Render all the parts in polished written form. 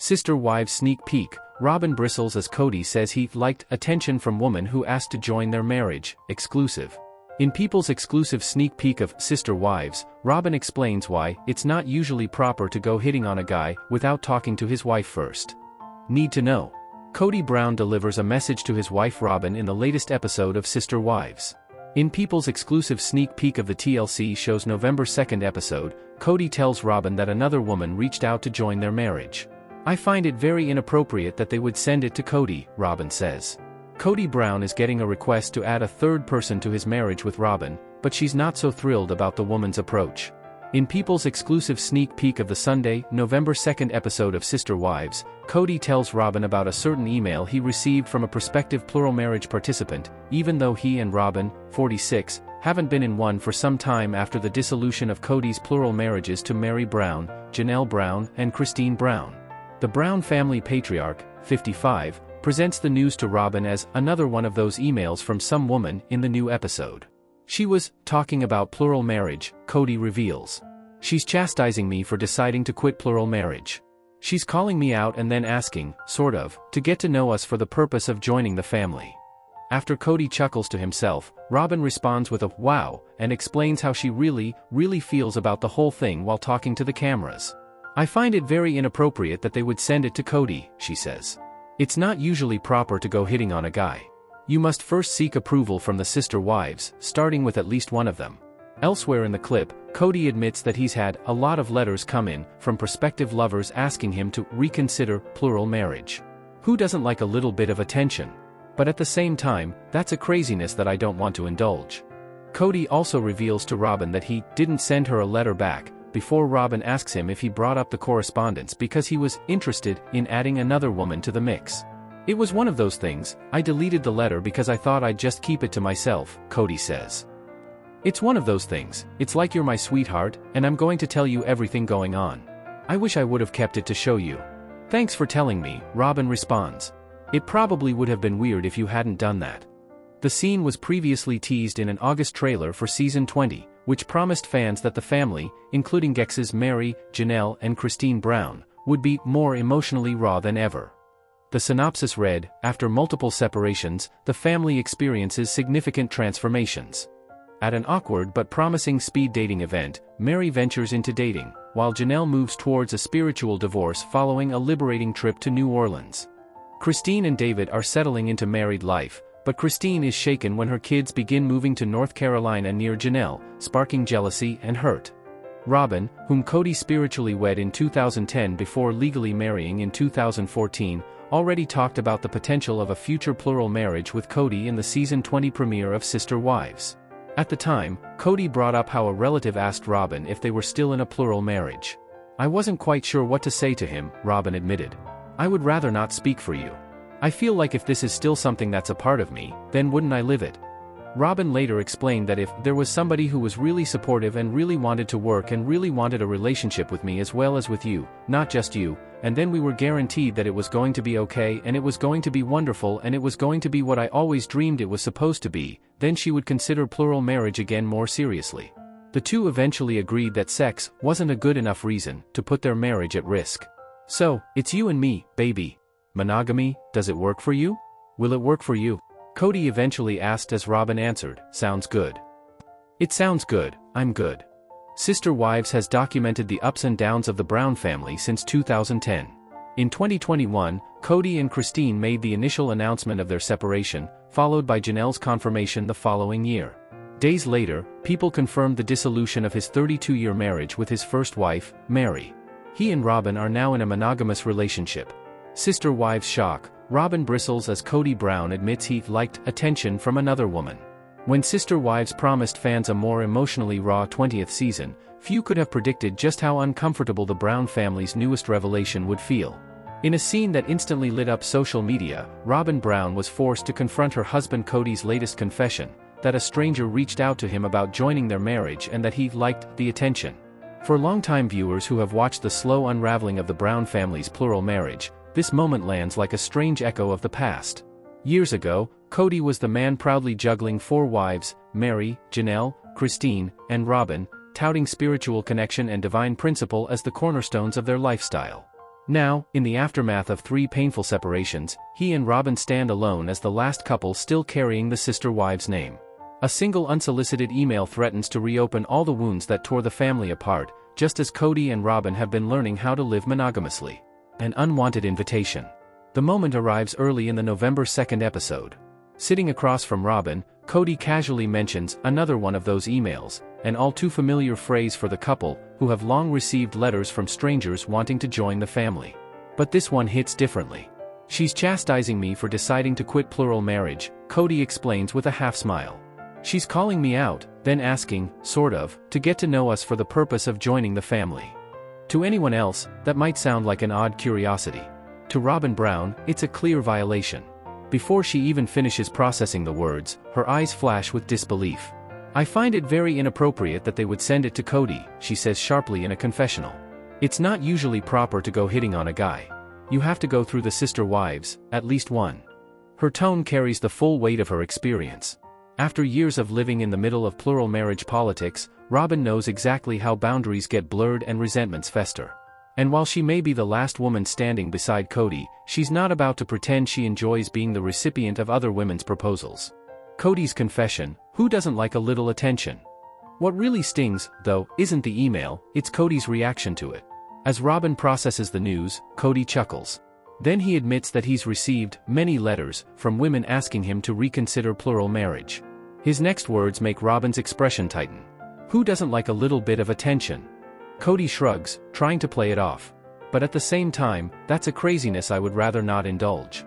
Sister Wives sneak peek. Robyn Bristles as Kody says he liked attention from woman who asked to join their marriage, exclusive. In People's exclusive sneak peek of Sister Wives, Robyn explains why it's not usually proper to go hitting on a guy without talking to his wife first. Need to know. Kody Brown delivers a message to his wife Robyn in the latest episode of Sister Wives. In People's exclusive sneak peek of the TLC show's November 2nd episode, Kody tells Robyn that another woman reached out to join their marriage. "I find it very inappropriate that they would send it to Kody," Robyn says. Kody Brown is getting a request to add a third person to his marriage with Robyn, but she's not so thrilled about the woman's approach. In People's exclusive sneak peek of the Sunday, November 2nd episode of Sister Wives, Kody tells Robyn about a certain email he received from a prospective plural marriage participant, even though he and Robyn, 46, haven't been in one for some time after the dissolution of Kody's plural marriages to Meri Brown, Janelle Brown, and Christine Brown. The Brown family patriarch, 55, presents the news to Robyn as another one of those emails from some woman in the new episode. "She was talking about plural marriage," Kody reveals. "She's chastising me for deciding to quit plural marriage. She's calling me out and then asking, sort of, to get to know us for the purpose of joining the family." After Kody chuckles to himself, Robyn responds with a "wow" and explains how she really feels about the whole thing while talking to the cameras. "I find it very inappropriate that they would send it to Kody," she says. "It's not usually proper to go hitting on a guy. You must first seek approval from the sister wives, starting with at least one of them." Elsewhere in the clip, Kody admits that he's had a lot of letters come in from prospective lovers asking him to reconsider plural marriage. Who doesn't like a little bit of attention? But at the same time, that's a craziness that I don't want to indulge. Kody also reveals to Robyn that he didn't send her a letter back, before Robyn asks him if he brought up the correspondence because he was interested in adding another woman to the mix. "It was one of those things, I deleted the letter because I thought I'd just keep it to myself," Kody says. "It's one of those things, it's like you're my sweetheart, and I'm going to tell you everything going on. I wish I would have kept it to show you." "Thanks for telling me," Robyn responds. "It probably would have been weird if you hadn't done that." The scene was previously teased in an August trailer for season 20, which promised fans that the family, including Gex's Meri, Janelle, and Christine Brown, would be more emotionally raw than ever. The synopsis read, "After multiple separations, the family experiences significant transformations." At an awkward but promising speed dating event, Meri ventures into dating, while Janelle moves towards a spiritual divorce following a liberating trip to New Orleans. Christine and David are settling into married life, but Christine is shaken when her kids begin moving to North Carolina near Janelle, sparking jealousy and hurt. Robyn, whom Kody spiritually wed in 2010 before legally marrying in 2014, already talked about the potential of a future plural marriage with Kody in the season 20 premiere of Sister Wives. At the time, Kody brought up how a relative asked Robyn if they were still in a plural marriage. "I wasn't quite sure what to say to him," Robyn admitted. "I would rather not speak for you. I feel like if this is still something that's a part of me, then wouldn't I live it?" Robyn later explained that if there was somebody who was really supportive and really wanted to work and really wanted a relationship with me as well as with you, not just you, and then we were guaranteed that it was going to be okay and it was going to be wonderful and it was going to be what I always dreamed it was supposed to be, then she would consider plural marriage again more seriously. The two eventually agreed that sex wasn't a good enough reason to put their marriage at risk. "So, it's you and me, baby. Monogamy, does it work for you? Will it work for you?" Kody eventually asked as Robyn answered, "Sounds good." "It sounds good, I'm good." Sister Wives has documented the ups and downs of the Brown family since 2010. In 2021, Kody and Christine made the initial announcement of their separation, followed by Janelle's confirmation the following year. Days later, People confirmed the dissolution of his 32-year marriage with his first wife, Meri. He and Robyn are now in a monogamous relationship. Sister Wives shock, Robyn Bristles as Kody Brown admits he liked attention from another woman. When Sister Wives promised fans a more emotionally raw 20th season, few could have predicted just how uncomfortable the Brown family's newest revelation would feel. In a scene that instantly lit up social media, Robyn Brown was forced to confront her husband Kody's latest confession, that a stranger reached out to him about joining their marriage and that he liked the attention. For longtime viewers who have watched the slow unraveling of the Brown family's plural marriage, this moment lands like a strange echo of the past. Years ago, Kody was the man proudly juggling 4 wives, Meri, Janelle, Christine, and Robyn, touting spiritual connection and divine principle as the cornerstones of their lifestyle. Now, in the aftermath of 3 painful separations, he and Robyn stand alone as the last couple still carrying the sister wives' name. A single unsolicited email threatens to reopen all the wounds that tore the family apart, just as Kody and Robyn have been learning how to live monogamously. An unwanted invitation. The moment arrives early in the November 2nd episode. Sitting across from Robyn, Kody casually mentions another one of those emails, an all-too-familiar phrase for the couple, who have long received letters from strangers wanting to join the family. But this one hits differently. "She's chastising me for deciding to quit plural marriage," Kody explains with a half-smile. "She's calling me out, then asking, sort of, to get to know us for the purpose of joining the family." To anyone else, that might sound like an odd curiosity. To Robyn Brown, it's a clear violation. Before she even finishes processing the words, her eyes flash with disbelief. "I find it very inappropriate that they would send it to Kody," she says sharply in a confessional. "It's not usually proper to go hitting on a guy. You have to go through the sister wives, at least one." Her tone carries the full weight of her experience. After years of living in the middle of plural marriage politics, Robyn knows exactly how boundaries get blurred and resentments fester. And while she may be the last woman standing beside Kody, she's not about to pretend she enjoys being the recipient of other women's proposals. Kody's confession: who doesn't like a little attention? What really stings, though, isn't the email, it's Kody's reaction to it. As Robyn processes the news, Kody chuckles. Then he admits that he's received many letters from women asking him to reconsider plural marriage. His next words make Robyn's expression tighten. "Who doesn't like a little bit of attention?" Kody shrugs, trying to play it off. But at the same time, that's a craziness I would rather not indulge.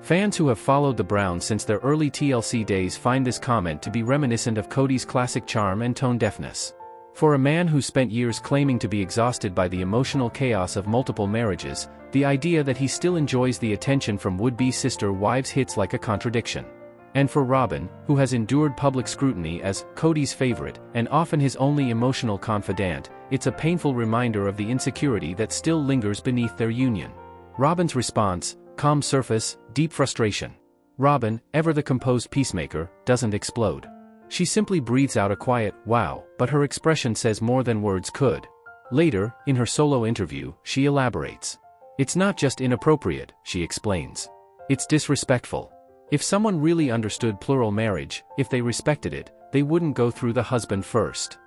Fans who have followed the Browns since their early TLC days find this comment to be reminiscent of Kody's classic charm and tone deafness. For a man who spent years claiming to be exhausted by the emotional chaos of multiple marriages, the idea that he still enjoys the attention from would-be sister wives hits like a contradiction. And for Robyn, who has endured public scrutiny as Kody's favorite and often his only emotional confidant, it's a painful reminder of the insecurity that still lingers beneath their union. Robyn's response: calm surface, deep frustration. Robyn, ever the composed peacemaker, doesn't explode. She simply breathes out a quiet, "wow," but her expression says more than words could. Later, in her solo interview, she elaborates. "It's not just inappropriate," she explains. "It's disrespectful. If someone really understood plural marriage, if they respected it, they wouldn't go through the husband first."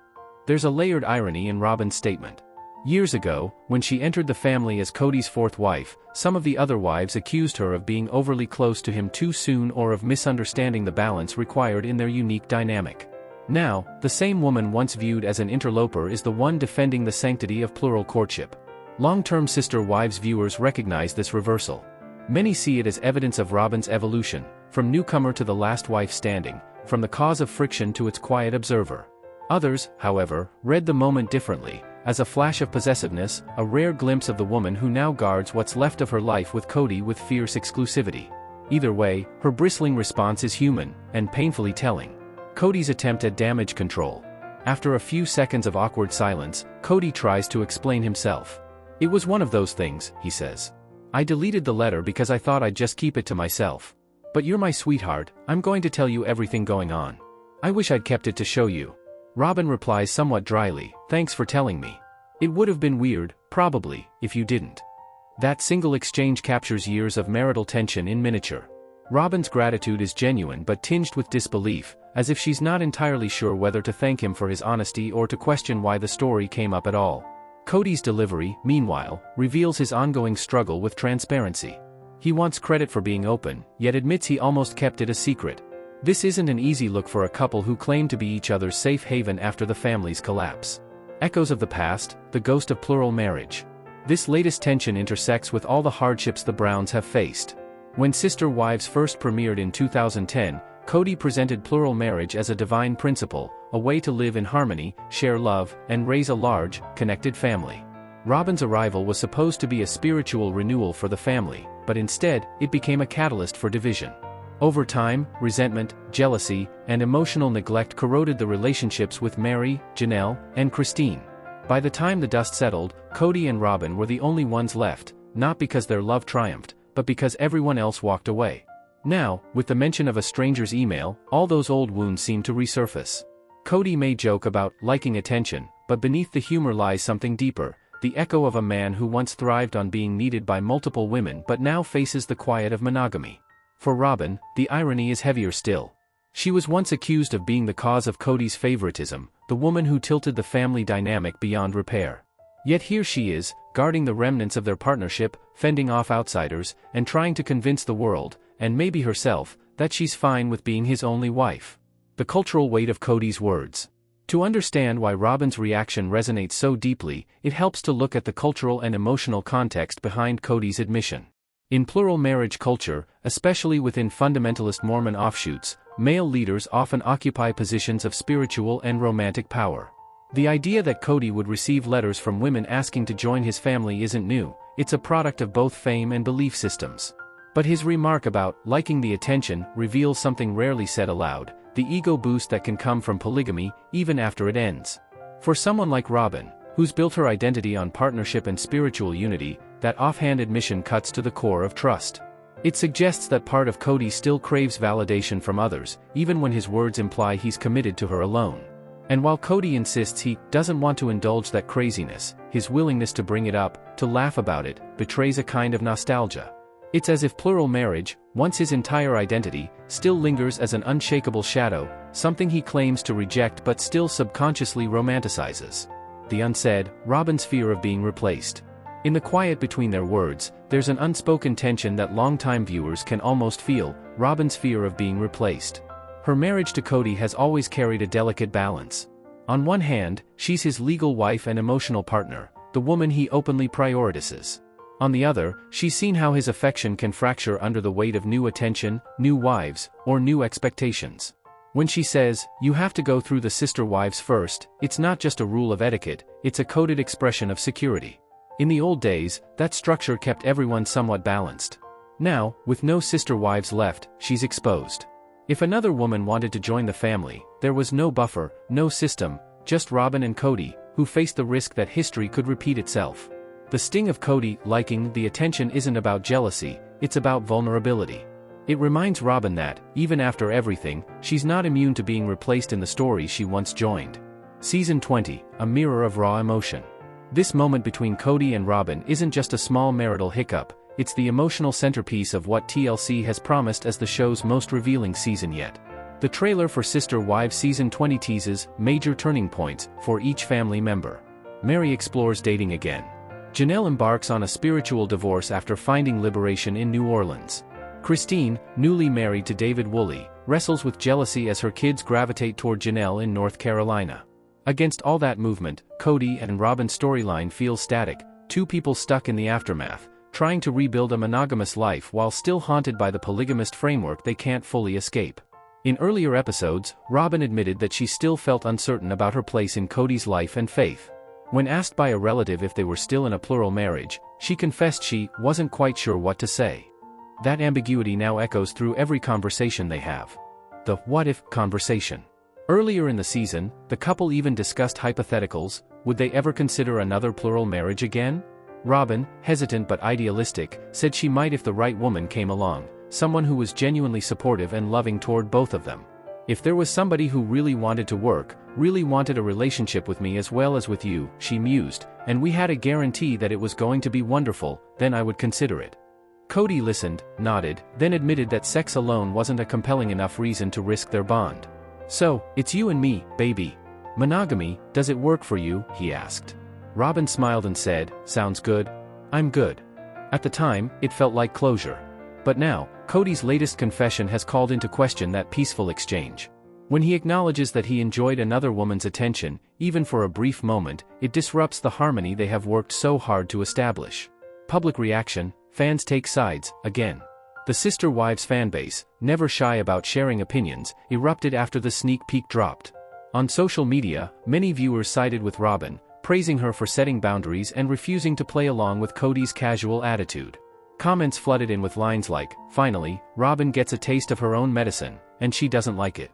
There's a layered irony in Robyn's statement. Years ago, when she entered the family as Kody's 4th wife, some of the other wives accused her of being overly close to him too soon or of misunderstanding the balance required in their unique dynamic. Now, the same woman once viewed as an interloper is the one defending the sanctity of plural courtship. Long-term sister wives viewers recognize this reversal. Many see it as evidence of Robyn's evolution, from newcomer to the last wife standing, from the cause of friction to its quiet observer. Others, however, read the moment differently, as a flash of possessiveness, a rare glimpse of the woman who now guards what's left of her life with Kody with fierce exclusivity. Either way, her bristling response is human, and painfully telling. Kody's attempt at damage control. After a few seconds of awkward silence, Kody tries to explain himself. "It was one of those things," he says. "I deleted the letter because I thought I'd just keep it to myself. But you're my sweetheart, I'm going to tell you everything going on. I wish I'd kept it to show you." Robyn replies somewhat dryly, "Thanks for telling me. It would have been weird, probably, if you didn't." That single exchange captures years of marital tension in miniature. Robyn's gratitude is genuine but tinged with disbelief, as if she's not entirely sure whether to thank him for his honesty or to question why the story came up at all. Kody's delivery, meanwhile, reveals his ongoing struggle with transparency. He wants credit for being open, yet admits he almost kept it a secret. This isn't an easy look for a couple who claim to be each other's safe haven after the family's collapse. Echoes of the past, the ghost of plural marriage. This latest tension intersects with all the hardships the Browns have faced. When Sister Wives first premiered in 2010, Kody presented plural marriage as a divine principle, a way to live in harmony, share love, and raise a large, connected family. Robyn's arrival was supposed to be a spiritual renewal for the family, but instead, it became a catalyst for division. Over time, resentment, jealousy, and emotional neglect corroded the relationships with Meri, Janelle, and Christine. By the time the dust settled, Kody and Robyn were the only ones left, not because their love triumphed, but because everyone else walked away. Now, with the mention of a stranger's email, all those old wounds seem to resurface. Kody may joke about liking attention, but beneath the humor lies something deeper, the echo of a man who once thrived on being needed by multiple women but now faces the quiet of monogamy. For Robyn, the irony is heavier still. She was once accused of being the cause of Kody's favoritism, the woman who tilted the family dynamic beyond repair. Yet here she is, guarding the remnants of their partnership, fending off outsiders, and trying to convince the world, and maybe herself, that she's fine with being his only wife. The cultural weight of Kody's words. To understand why Robyn's reaction resonates so deeply, it helps to look at the cultural and emotional context behind Kody's admission. In plural marriage culture, especially within fundamentalist Mormon offshoots, male leaders often occupy positions of spiritual and romantic power. The idea that Kody would receive letters from women asking to join his family isn't new, it's a product of both fame and belief systems. But his remark about liking the attention reveals something rarely said aloud, the ego boost that can come from polygamy, even after it ends. For someone like Robyn, who's built her identity on partnership and spiritual unity, that offhand admission cuts to the core of trust. It suggests that part of Kody still craves validation from others, even when his words imply he's committed to her alone. And while Kody insists he doesn't want to indulge that craziness, his willingness to bring it up, to laugh about it, betrays a kind of nostalgia. It's as if plural marriage, once his entire identity, still lingers as an unshakable shadow, something he claims to reject but still subconsciously romanticizes. The unsaid, Robyn's fear of being replaced. In the quiet between their words, there's an unspoken tension that longtime viewers can almost feel, Robyn's fear of being replaced. Her marriage to Kody has always carried a delicate balance. On one hand, she's his legal wife and emotional partner, the woman he openly prioritizes. On the other, she's seen how his affection can fracture under the weight of new attention, new wives, or new expectations. When she says, "You have to go through the sister wives first," it's not just a rule of etiquette, it's a coded expression of security. In the old days, that structure kept everyone somewhat balanced. Now, with no sister wives left, she's exposed. If another woman wanted to join the family, there was no buffer, no system, just Robyn and Kody, who faced the risk that history could repeat itself. The sting of Kody liking the attention isn't about jealousy, it's about vulnerability. It reminds Robyn that, even after everything, she's not immune to being replaced in the story she once joined. Season 20, a mirror of raw emotion. This moment between Kody and Robyn isn't just a small marital hiccup, it's the emotional centerpiece of what TLC has promised as the show's most revealing season yet. The trailer for Sister Wives Season 20 teases major turning points for each family member. Meri explores dating again. Janelle embarks on a spiritual divorce after finding liberation in New Orleans. Christine, newly married to David Woolley, wrestles with jealousy as her kids gravitate toward Janelle in North Carolina. Against all that movement, Kody and Robyn's storyline feels static, two people stuck in the aftermath, trying to rebuild a monogamous life while still haunted by the polygamist framework they can't fully escape. In earlier episodes, Robyn admitted that she still felt uncertain about her place in Kody's life and faith. When asked by a relative if they were still in a plural marriage, she confessed she wasn't quite sure what to say. That ambiguity now echoes through every conversation they have. The what-if conversation. Earlier in the season, the couple even discussed hypotheticals. Would they ever consider another plural marriage again? Robyn, hesitant but idealistic, said she might if the right woman came along, someone who was genuinely supportive and loving toward both of them. If there was somebody who really wanted to work, really wanted a relationship with me as well as with you, she mused, and we had a guarantee that it was going to be wonderful, then I would consider it. Kody listened, nodded, then admitted that sex alone wasn't a compelling enough reason to risk their bond. "So, it's you and me, baby. Monogamy, does it work for you?" he asked. Robyn smiled and said, "Sounds good. I'm good." At the time, it felt like closure. But now, Kody's latest confession has called into question that peaceful exchange. When he acknowledges that he enjoyed another woman's attention, even for a brief moment, it disrupts the harmony they have worked so hard to establish. Public reaction, fans take sides, again. The Sister Wives fanbase, never shy about sharing opinions, erupted after the sneak peek dropped. On social media, many viewers sided with Robyn, praising her for setting boundaries and refusing to play along with Kody's casual attitude. Comments flooded in with lines like, "Finally, Robyn gets a taste of her own medicine, and she doesn't like it."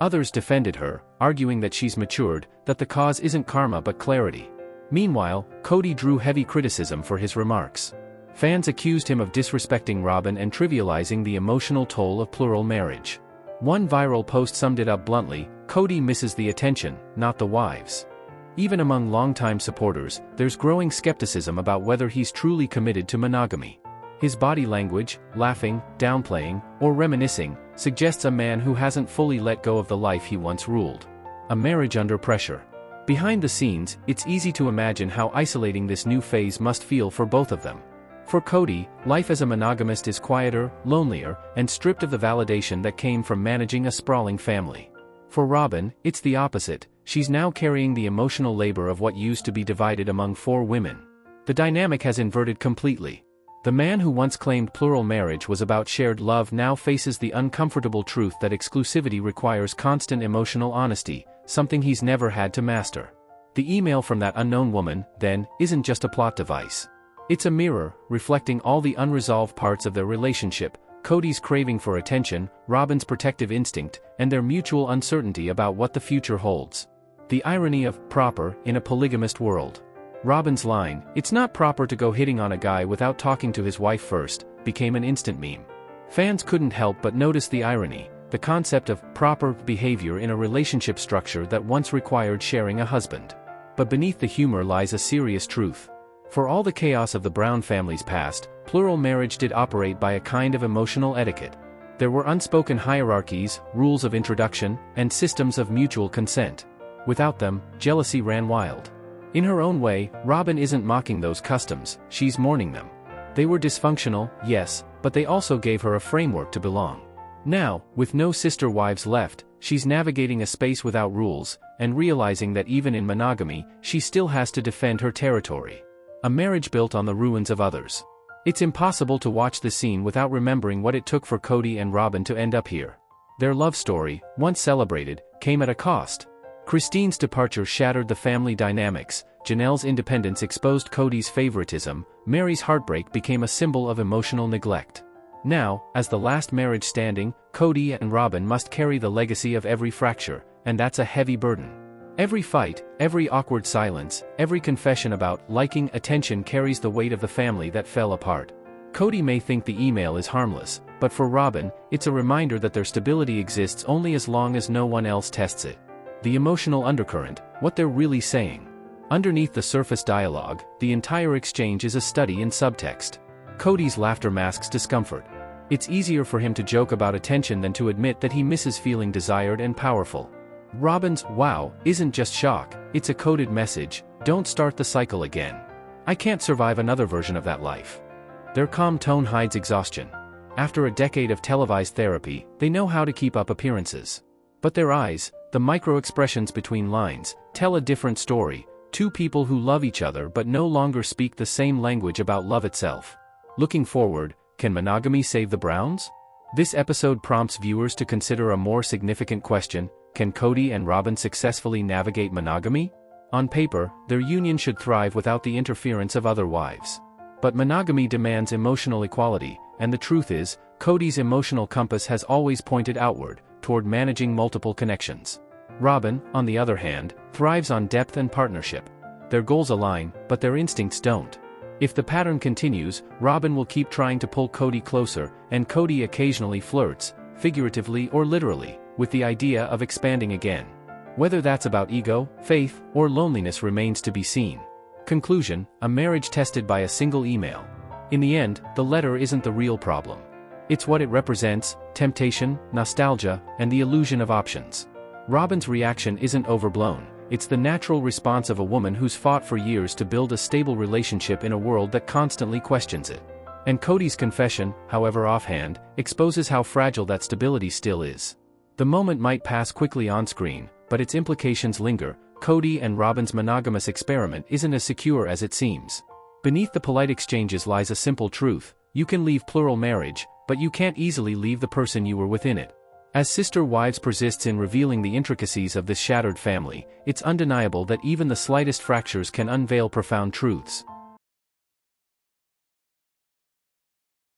Others defended her, arguing that she's matured, that the cause isn't karma but clarity. Meanwhile, Kody drew heavy criticism for his remarks. Fans accused him of disrespecting Robyn and trivializing the emotional toll of plural marriage. One viral post summed it up bluntly, "Kody misses the attention, not the wives." Even among longtime supporters, there's growing skepticism about whether he's truly committed to monogamy. His body language, laughing, downplaying, or reminiscing, suggests a man who hasn't fully let go of the life he once ruled. A marriage under pressure. Behind the scenes, it's easy to imagine how isolating this new phase must feel for both of them. For Kody, life as a monogamist is quieter, lonelier, and stripped of the validation that came from managing a sprawling family. For Robyn, it's the opposite. She's now carrying the emotional labor of what used to be divided among 4 women. The dynamic has inverted completely. The man who once claimed plural marriage was about shared love now faces the uncomfortable truth that exclusivity requires constant emotional honesty, something he's never had to master. The email from that unknown woman, then, isn't just a plot device. It's a mirror, reflecting all the unresolved parts of their relationship: Kody's craving for attention, Robyn's protective instinct, and their mutual uncertainty about what the future holds. The irony of proper in a polygamist world. Robyn's line, "It's not proper to go hitting on a guy without talking to his wife first," became an instant meme. Fans couldn't help but notice the irony, the concept of proper behavior in a relationship structure that once required sharing a husband. But beneath the humor lies a serious truth. For all the chaos of the Brown family's past, plural marriage did operate by a kind of emotional etiquette. There were unspoken hierarchies, rules of introduction, and systems of mutual consent. Without them, jealousy ran wild. In her own way, Robyn isn't mocking those customs, she's mourning them. They were dysfunctional, yes, but they also gave her a framework to belong. Now, with no sister wives left, she's navigating a space without rules, and realizing that even in monogamy, she still has to defend her territory. A marriage built on the ruins of others. It's impossible to watch the scene without remembering what it took for Kody and Robyn to end up here. Their love story, once celebrated, came at a cost. Christine's departure shattered the family dynamics, Janelle's independence exposed Kody's favoritism, Meri's heartbreak became a symbol of emotional neglect. Now, as the last marriage standing, Kody and Robyn must carry the legacy of every fracture, and that's a heavy burden. Every fight, every awkward silence, every confession about liking attention carries the weight of the family that fell apart. Kody may think the email is harmless, but for Robyn, it's a reminder that their stability exists only as long as no one else tests it. The emotional undercurrent, what they're really saying. Underneath the surface dialogue, the entire exchange is a study in subtext. Kody's laughter masks discomfort. It's easier for him to joke about attention than to admit that he misses feeling desired and powerful. Robyn's "wow" isn't just shock, it's a coded message: don't start the cycle again. I can't survive another version of that life. Their calm tone hides exhaustion. After a decade of televised therapy, they know how to keep up appearances. But their eyes, the micro-expressions between lines, tell a different story: 2 people who love each other but no longer speak the same language about love itself. Looking forward, can monogamy save the Browns? This episode prompts viewers to consider a more significant question: can Kody and Robyn successfully navigate monogamy? On paper, their union should thrive without the interference of other wives. But monogamy demands emotional equality, and the truth is, Kody's emotional compass has always pointed outward, toward managing multiple connections. Robyn, on the other hand, thrives on depth and partnership. Their goals align, but their instincts don't. If the pattern continues, Robyn will keep trying to pull Kody closer, and Kody occasionally flirts, figuratively or literally, with the idea of expanding again. Whether that's about ego, faith, or loneliness remains to be seen. Conclusion: a marriage tested by a single email. In the end, the letter isn't the real problem. It's what it represents: temptation, nostalgia, and the illusion of options. Robyn's reaction isn't overblown, it's the natural response of a woman who's fought for years to build a stable relationship in a world that constantly questions it. And Kody's confession, however offhand, exposes how fragile that stability still is. The moment might pass quickly on screen, but its implications linger. Kody and Robyn's monogamous experiment isn't as secure as it seems. Beneath the polite exchanges lies a simple truth: you can leave plural marriage, but you can't easily leave the person you were within it. As Sister Wives persists in revealing the intricacies of this shattered family, it's undeniable that even the slightest fractures can unveil profound truths.